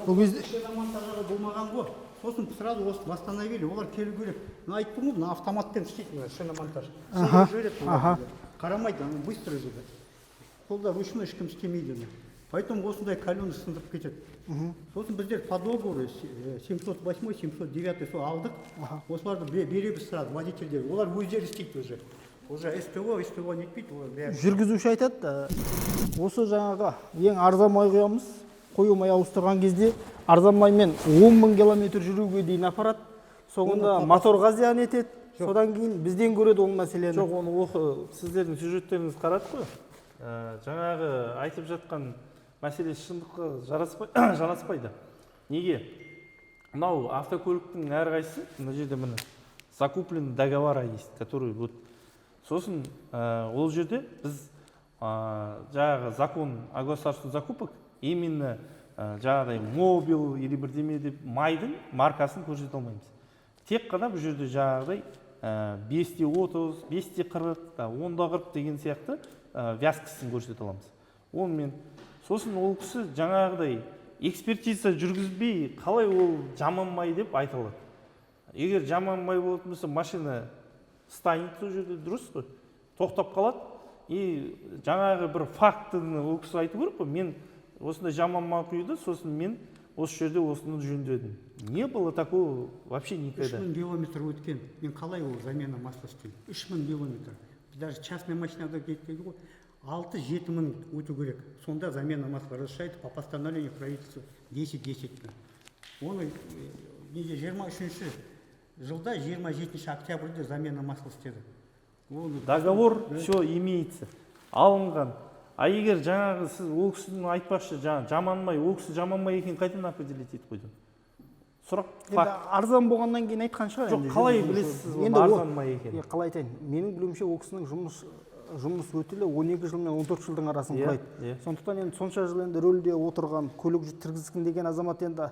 Ол кезде монтажы болмаған ғой. Сосын сразу осы восстановили, олар келу керек. Мен айттым ғой, мына автоматпен істейтін шиномонтаж. Қарамайды, быстро жүреді. Қолда ручной ешкім істемейді. Поэтому осындай каленый сындырып кетеді. Сосын біздер по договору 708, 709 сол алдық. Осыларды береміз сразу водительдер. Олар өздері істейді уже. Уже СТО нетпейді. Жүргізуші айтады, осы жаңағы ең арзан май құямыз, қою май ауыстырған кезде арзан маймен 10 000 километр жүруге дейін апарат. Соңында моторға зиян етеді. Содан кейін бізден көреді ол мәселені. Жоқ, оны сіздердің сюжеттеріңіз қарады ғой. Жаңағы айтып жатқан мәселе шындыққа жараспайды. Неге? Мынау автокөліктің әрқайсысы, мына жерде міне закупленный договора есть, который вот сосын ол жерде біз жаңағы закон о государственных закупок именно жаңағыдай мобил или бірдеме деп майдың маркасын көрсете алмаймыз. Тек қана бұл жерде жаңағыдай 5-те 30, 5-те 40, 10-да 40 деген сияқты вязкісін көрсете аламыз. Онымен сосын ол кісі жаңағыдай экспертиза жүргізбей қалай ол жаман май деп айта алады. Егер жаман май болатын болса, машина станет сол жерде, дұрыс қой, тоқтап қалады. И жаңағы бір фактыны ол кісі айту керек қой, мен осындай жаман май құйды, сосын мен осы жерде осыны жөндедім. Не было такого вообще никогда. 3000 километр өткен, мен қалай ол замена масла істеймін? 3000 километр. Біз даже частный машинада кетпейді ғой. 6-7 мың өту керек. Сонда замена масла разрешает по постановлению правительства 10-10 мың. Оны 23 жылда 27 октябрьде замена масла істеді. Договор все имеется, алынған. А егер жаңағы сіз ол кісінің айтпақшы, жаман май, ол кісі жаман май екен қайтадан определить етіп қойды? Сұрақ факт. Арзан болғаннан кейін айтқан шығар. Жоқ, қалай білесіз оны арзан май екен? Қалай айтайын, менің білуімше ол кісінің жұмыс өтілі 12 жыл мен 14 жылдың арасын құрайды. Сондықтан енді сонша жыл енді рөлде отырған, көлік жүргізгім деген азамат енді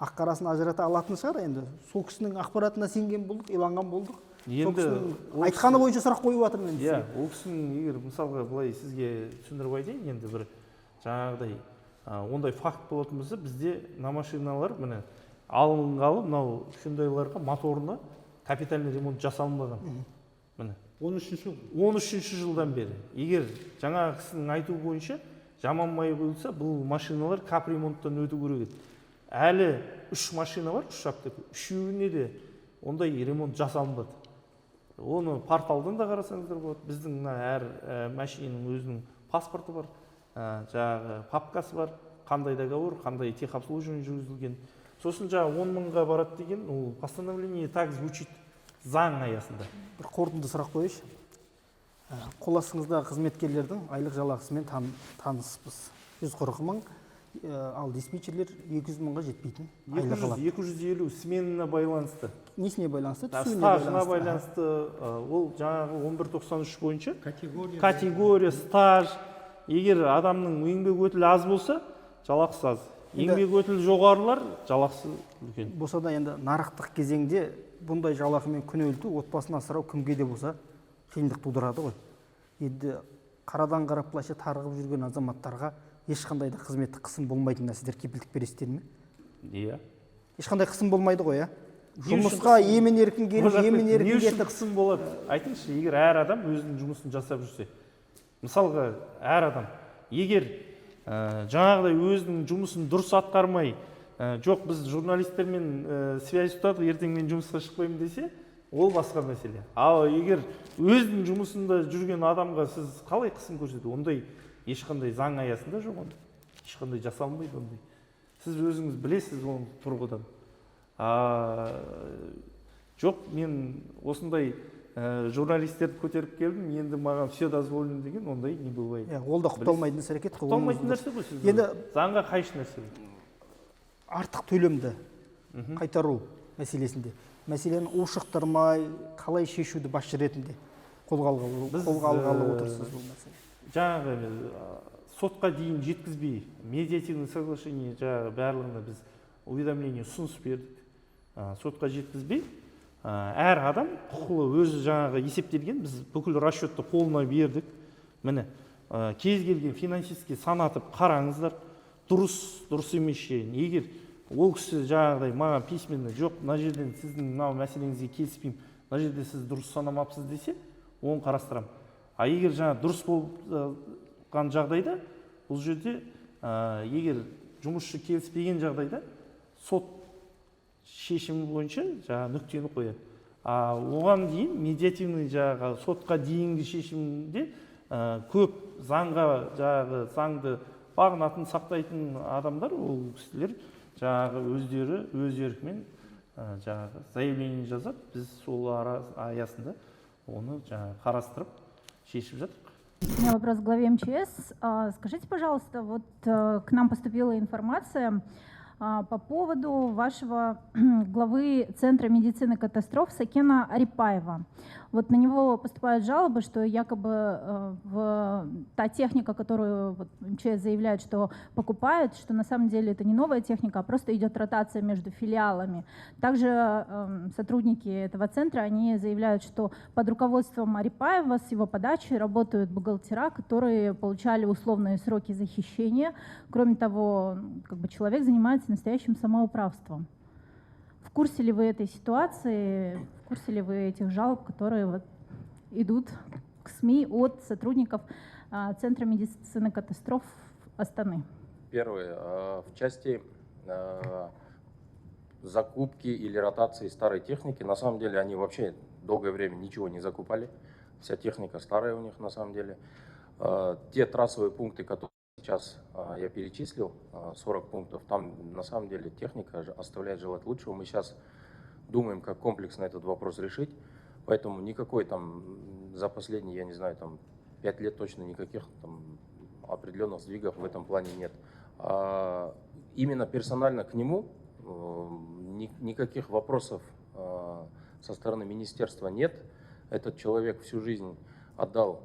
ақ қарасын ажырата алатын шығар енді. Сол кісінің ақпаратына сенген болдық, иланған болдық. Енді айтқаны бойынша сұрақ қойып жатырмын енді. Ол кісінің егер мысалға былай сізге түсіндіріп айтайын, енді бір жаңағыдай ондай факт болатын болса, бізде на машиналар міне алынғалы мынау үшіндайларға моторына капитальный ремонт жасалынбаған. Міне 13 жылдан бері. Егер жаңағы кісінің айтуы бойынша жаман май қойылса, бұл машиналар капремонттан өту керек еді. Әлі 3 машина бар, 3 автокөлік. Үшеуіне де ондай ремонт жасалынбады. Оны порталдан да қарасаңыздар болады. Біздің әр машинаның өзінің паспорты бар, жаңағы папкасы бар, қандай договор, қандай техобслуживание жүргізілген. Сосын жаңағы 10 мыңға барады деген, ол постановление так звучит заң аясында. Бір қорытынды сұрақ қойыш. Қол астыңыздағы қызметкерлердің айлық жалақысымен таныспыз. 140 мың, ал диспетчерлер 200 мыңға жетпейтін айлық алады. 250 сменына байланысты. Несіне байланысты? Стажына байланысты. Ол жаңағы 1193 бойынша категория, стаж. Егер адамның еңбек өтілі аз болса, жалақысы аз. Еңбек өтілі жоғарылар, жалақысы үлкен. Болса да енді нарықтық кезеңде бұндай жалақымен күнелту, отбасын асырау кімге де болса қиындық тудырады ғой. Енді қарадан қарап былайша тарығып жүрген азаматтарға ешқандай да қызметтік қысым болмайтынына сіздер кепілдік бересіздер ме? Иә. Ешқандай қысым болмайды ғой, жұмысқа емін-еркін келіп, емін-еркін кетіп. Не үшін қысым болады? Айтыңызшы, егер әр адам өзінің жұмысын жасап жүрсе. Мысалға, әр адам егер жаңағыдай өзінің жұмысын дұрыс атқармай, жоқ біз журналистермен связь ұстадық, ертең мен жұмысқа шықпаймын десе, ол басқа мәселе. Ал егер өзінің жұмысында жүрген адамға сіз қалай қысым көрсетеді? Ондай ешқандай заң аясында жоқ, ешқандай жасалмайды ондай. Сіз өзіңіз білесіз оны тұрғыдан. Жоқ, мен осындай журналистерді көтеріп келдім, енді маған все дозволено деген, ондай не бывает. Ол да құпталмайтын әрекет қой. Құпталмайтын нәрсе ғой сіз. Енді заңға қайшы нәрсе. Артық төлемді қайтару мәселесінде. Мәселені ушықтырмай, қалай шешуді басшы ретінде қолға алғалы отырсыз бұл мәселе. Жаңағы сотқа дейін жеткізбей, медиативный соглашение барлығына біз уведомление ұсыныс бердік. Сотқа жеткізбей, әр адам құқылы өзі жаңағы есептелген, біз бүкіл расчетты қолына бердік. Міне, кез келген финансистке санатып қараңыздар, дұрыс емес шейін. Егер ол кісі жаңағыдай маған письменно, жоқ, мына жерден сіздің мынау мәселеңізге келіспеймін, мына жерде сіз дұрыс санамапсыз десе, оны қарастырамын. А егер жаңа дұрыс болған жағдайда, бұл жерде егер жұмысшы келіспеген жағдайда, сот шешімі бойынша жаңа нүктені қояды. Оған дейін медиативный жаңағы сотқа дейінгі шешімде көп заңды бағынатын, сақтайтын адамдар, ол кісілер жаңағы өз еркімен жаңағы заявление жазып, біз сол аясында оны жаңағы қарастырып шешіп жатырмық. У меня вопрос к главе МЧС. Скажите, пожалуйста, вот к нам поступила информация по поводу вашего главы Центра медицины катастроф Сакена Арипаева. Вот на него поступают жалобы, что якобы та техника, которую вот МЧС заявляет, что покупает, что на самом деле это не новая техника, а просто идет ротация между филиалами. Также сотрудники этого центра, они заявляют, что под руководством Арипаева с его подачи работают бухгалтера, которые получали условные сроки за хищение. Кроме того, как бы человек занимается настоящим самоуправством. В курсе ли вы этой ситуации, в курсе ли вы этих жалоб, которые вот идут к СМИ от сотрудников Центра медицины катастроф Астаны? Первое. В части закупки или ротации старой техники, на самом деле они вообще долгое время ничего не закупали. Вся техника старая у них на самом деле. Те трассовые пункты, которые сейчас я перечислил, 40 пунктов, там на самом деле техника оставляет желать лучшего. Мы сейчас думаем, как комплексно этот вопрос решить, поэтому никакой там за последние, я не знаю, там 5 лет точно никаких там определенных сдвигов в этом плане нет. Именно персонально к нему никаких вопросов со стороны министерства нет. Этот человек всю жизнь отдал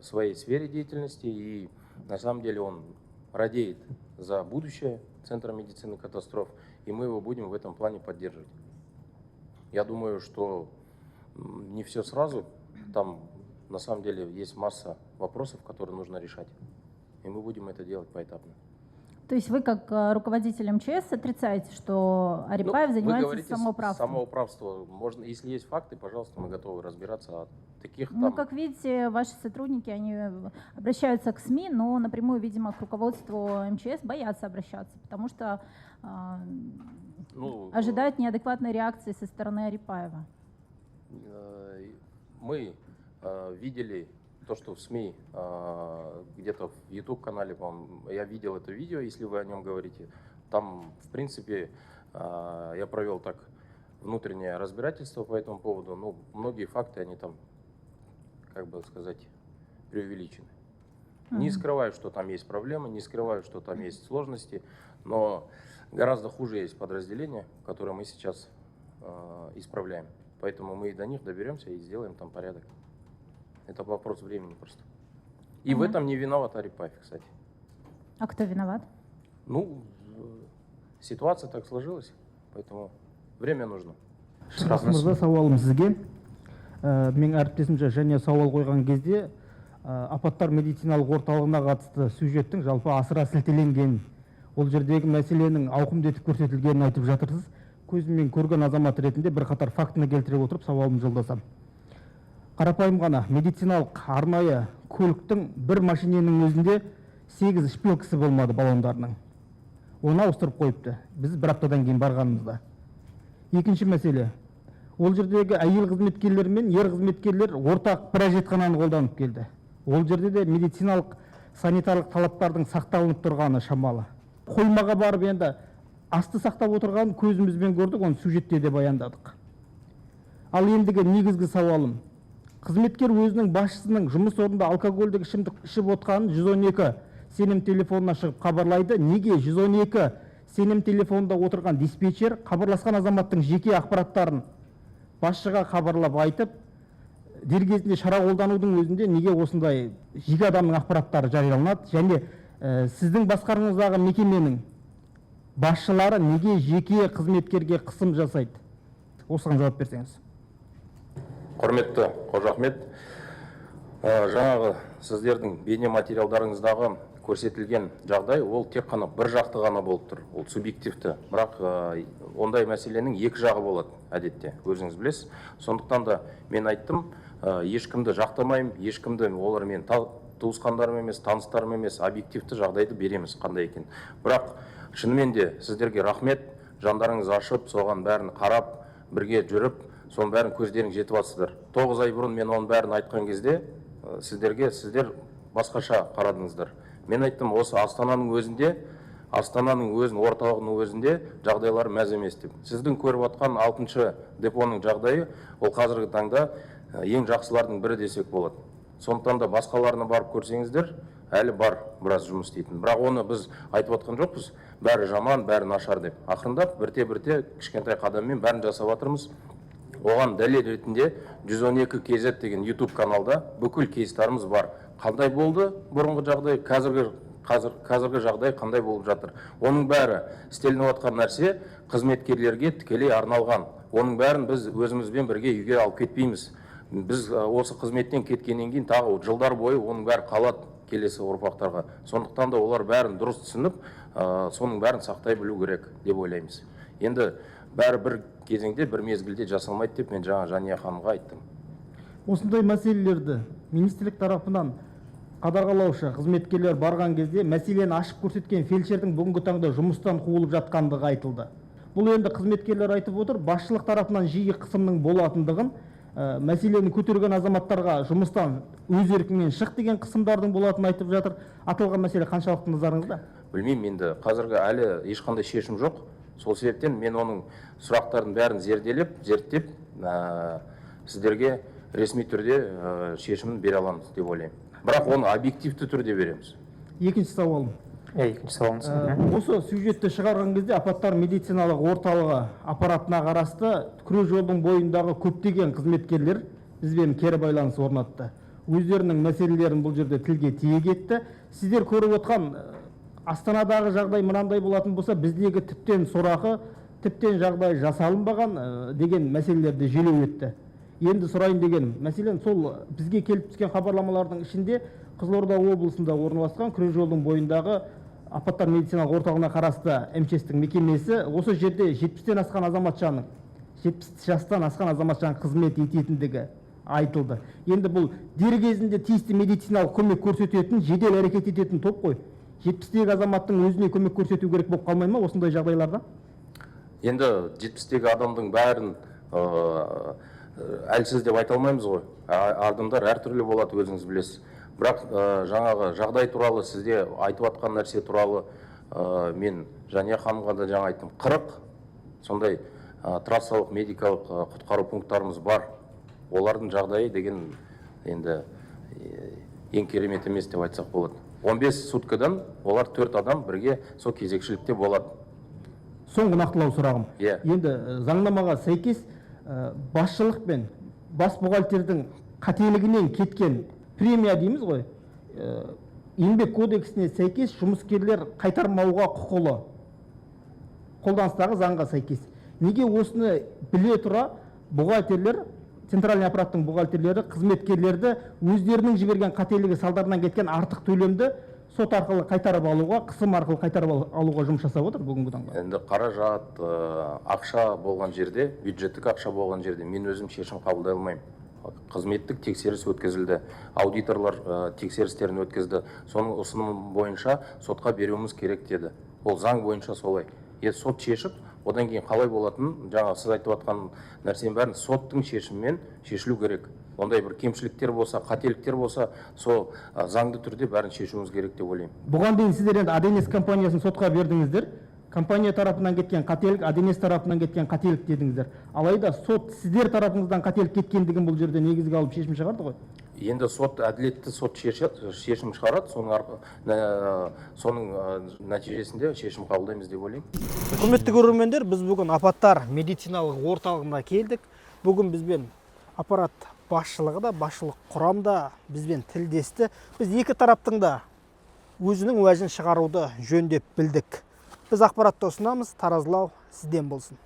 своей сфере деятельности, и на самом деле он радеет за будущее Центра медицины катастроф, и мы его будем в этом плане поддерживать. Я думаю, что не все сразу, там на самом деле есть масса вопросов, которые нужно решать, и мы будем это делать поэтапно. То есть вы, как руководитель МЧС, отрицаете, что Арипаев занимается самоуправством? Самоуправство. Можно, если есть факты, пожалуйста, мы готовы разбираться. От таких Ну, как видите, ваши сотрудники, они обращаются к СМИ, но напрямую, видимо, к руководству МЧС боятся обращаться, потому что ожидают неадекватной реакции со стороны Арипаева. Мы видели то, что в СМИ, где-то в YouTube-канале, по-моему, я видел это видео, если вы о нем говорите. Там, в принципе, я провел так внутреннее разбирательство по этому поводу. Ну, многие факты, они там, как бы сказать, преувеличены. Не скрываю, что там есть проблемы, не скрываю, что там есть сложности, но гораздо хуже есть подразделения, которые мы сейчас исправляем. Поэтому мы и до них доберемся и сделаем там порядок. Это вопрос времени просто. И в этом не виноват Арипаев, кстати. А кто виноват? Ну, ситуация так сложилась, поэтому время нужно. Шырас мырза, сауалым сізге. Мен әріптесімше және сауал қойған кезде апаттар медициналық орталығына қатысты сюжеттің жалпы асыра сілтеленген, ол жердегі мәселенің ауқымды етіп көрсетілгенін айтып жатырсыз. Көзіммен көрген азамат ретінде бірқатар фактіні келтіре отырып сауалымды жолдасам. Қарапайым ғана медициналық арнайы көліктің бір машиненің өзінде 8 шпилкасы болмады баллондарының. Оны ауыстырып қойыпты. Біз бір аптадан кейін барғанымызда. Екінші мәселе. Ол жердегі әйел қызметкерлер мен ер қызметкерлер ортақ бір әжетхананы қолданып келді. Ол жерде де медициналық санитарлық талаптардың сақталынып тұрғаны шамалы. Қоймаға барып енді асты сақтап отырғанын көзімізбен көрдік, оны сюжетте де баяндадық. Ал ендігі негізгі сауалым. Қызметкер өзінің басшысының жұмыс орнында алкогольдік ішімдік ішіп отқанын 112 сенім телефонына шығып хабарлайды. Неге 112 сенім телефонында отырған диспетчер хабарласқан азаматтың жеке ақпараттарын басшыға хабарлап айтып, дер кезінде шара қолданудың өзінде неге осындай жеке адамның ақпараттары жарияланады, және сіздің басқаруыңыздағы мекеменің басшылары неге жеке қызметкерге қысым жасайды? Осыған жауап берсеңіз. Құрметті Қожа Ахмет, жаңағы сіздердің бейне материалдарыңыздағы көрсетілген жағдай, ол тек қана бір жақты ғана болып тұр, ол субъективті. Бірақ ондай мәселенің екі жағы болады әдетте, өзіңіз білесіз. Сондықтан да мен айттым, ешкімді жақтамаймын, ешкімді олармен туысқандарым емес, таныстарым емес, объективті жағдайды береміз қандай екен. Бірақ шынымен де сіздерге рахмет, жандарыңыз ашып, соған бәрін қарап, бірге жүріп, соның бәрін көздерің жетіп атсыздар. 9 ай бұрын мен оның бәрін айтқан кезде сіздер басқаша қарадыңыздар. Мен айттым, осы Астананың өзінде, Астананың орталығының өзінде жағдайлар мәз емес деп. Сіздің көріп атқан 6-шы депоның жағдайы, ол қазіргі таңда ең жақсылардың бірі десек болады. Сондықтан да басқаларына барып көрсеңіздер, әлі бар біраз жұмыс істейтін. Бірақ оны біз айтып отқан жоқпыз, бәрі жаман, бәрі нашар деп. Ақырындап бірте-бірте кішкентай қадаммен бәрін жасап жатырмыз. Оған дәлел ретінде 112 KZ деген YouTube каналда бүкіл кейстарымыз бар. Қандай болды бұрынғы жағдай, қазіргі жағдай қандай болып жатыр. Оның бәрі істелініп жатқан нәрсе қызметкерлерге тікелей арналған. Оның бәрін біз өзімізбен бірге үйге алып кетпейміз. Біз осы қызметтен кеткеннен кейін тағы жылдар бойы оның бәрі қалады келесі ұрпақтарға. Сондықтан да олар бәрін дұрыс түсініп, соның бәрін сақтай білу керек деп ойлаймыз. Енді бәрі бір кезеңде, бір мезгілде жасалмайды деп мен жаңа Жания ханымға айттым. Осындай мәселелерді министрлік тарапынан қадағалаушы қызметкерлер барған кезде мәселені ашып көрсеткен фельдшердің бүгінгі таңда жұмыстан қуылып жатқандығы айтылды. Бұл енді қызметкерлер айтып отыр, басшылық тарапынан жиі қысымның болатындығын, мәселені көтерген азаматтарға жұмыстан өз еркіңмен шық деген қысымдардың болатынын айтып жатыр. Аталған мәселе қаншалықты назарыңызда? Білмеймін, енді қазіргі әлі ешқандай шешім жоқ. Сол себептен мен оның сұрақтарын бәрін зерттеп, сіздерге ресми түрде шешімін бере аламыз деп ойлаймын. Бірақ оны объективті түрде береміз. Екінші сауалым. Екінші сауалыңыз. Осы сюжетті шығарған кезде апаттар медициналық орталығы аппаратына қарасты күре жолдың бойындағы көптеген қызметкерлер бізбен кері байланыс орнатты. Өздерінің мәселелерін бұл жерде тілге тиек етті. Сіздер көріп отқан Астанадағы жағдай мынандай болатын болса, біздегі тіптен сұрақы, тіптен жағдай жасалынбаған деген мәселелерді желеу етті. Енді сұрайын деген мәселен сол бізге келіп түскен хабарламалардың ішінде Қызылорда облысында орналасқан күре жолдың бойындағы апаттар медициналық орталығына қарасты МЧС-тің мекемесі осы жерде 70-тен асқан азаматшаның 70 жастан асқан азаматшаның қызмет ететіндігі айтылды. Енді бұл дер кезінде тиісті медициналық көмек көрсететін, жедел әрекет ететін топ қой. 70-тегі азаматтың өзіне көмек көрсету керек болып қалмай ма осындай жағдайларда? Енді 70-тегі адамдың бәрін әлсіз деп айта алмаймыз ғой. Адамдар әртүрлі болады, өзіңіз білесіз. Бірақ жаңағы жағдай туралы сізде айтып жатқан нәрсе туралы мен Жания ханымға да жаңа айттым. 40 сондай трассалық медикалық құтқару пункттарымыз бар. Олардың жағдайы деген енді ең керемет емес деп айтсақ болады. 15 суткадан олар 4 адам бірге сол кезекшілікте болады. Соңғы нақтылау сұрағым. Енді заңнамаға сәйкес басшылық пен бас бухгалтердің қателігінен кеткен премия дейміз ғой. Еңбек кодексіне сәйкес жұмыскерлер қайтармауға құқылы. Қолданыстағы заңға сәйкес. Неге осыны біле тұра бухгалтерлер, центральный аппараттың бухгалтерлері қызметкерлерді өздерінің жіберген қателігі салдарынан кеткен артық төлемді сот арқылы қайтарып алуға, қысым арқылы қайтарып алуға жұмыс жасап отыр бүгінгі таңда? Енді қаражат, ақша болған жерде, бюджеттік ақша болған жерде мен өзім шешім қабылдай алмаймын. Қызметтік тексеріс өткізілді, аудиторлар тексерістерін өткізді. Соның ұсынымы бойынша сотқа беруіміз керек деді. Ол заң бойынша солай. Сот шешіп, одан кейін қалай болатынын, жаңа сіз айтып жатқан нәрсенің бәрін соттың шешімімен шешілу керек. Ондай бір кемшіліктер болса, қателіктер болса, сол заңды түрде бәрін шешуіміз керек деп ойлаймын. Бұған дейін сіздер енді АДНС компаниясын сотқа бердіңіздер. Компания тарапынан кеткен қателік, АДНС тарапынан кеткен қателік дедіңіздер. Алайда сот сіздер тарапыңыздан қателік кеткендігін бұл жерде негізге алып шешім шығарды ғой? Енді сот әділетті сот шешім шығарады, соның нәтижесінде шешім қабылдаймыз деп ойлаймын. Құрметті көрермендер, біз бүгін апаттар медициналық орталығына келдік. Бүгін бізбен аппарат басшылығы да, басшылық құрам да бізбен тілдесті. Біз екі тараптың да өзінің уәжін шығаруды жөн деп білдік. Біз ақпаратты ұсынамыз, таразылау сізден болсын.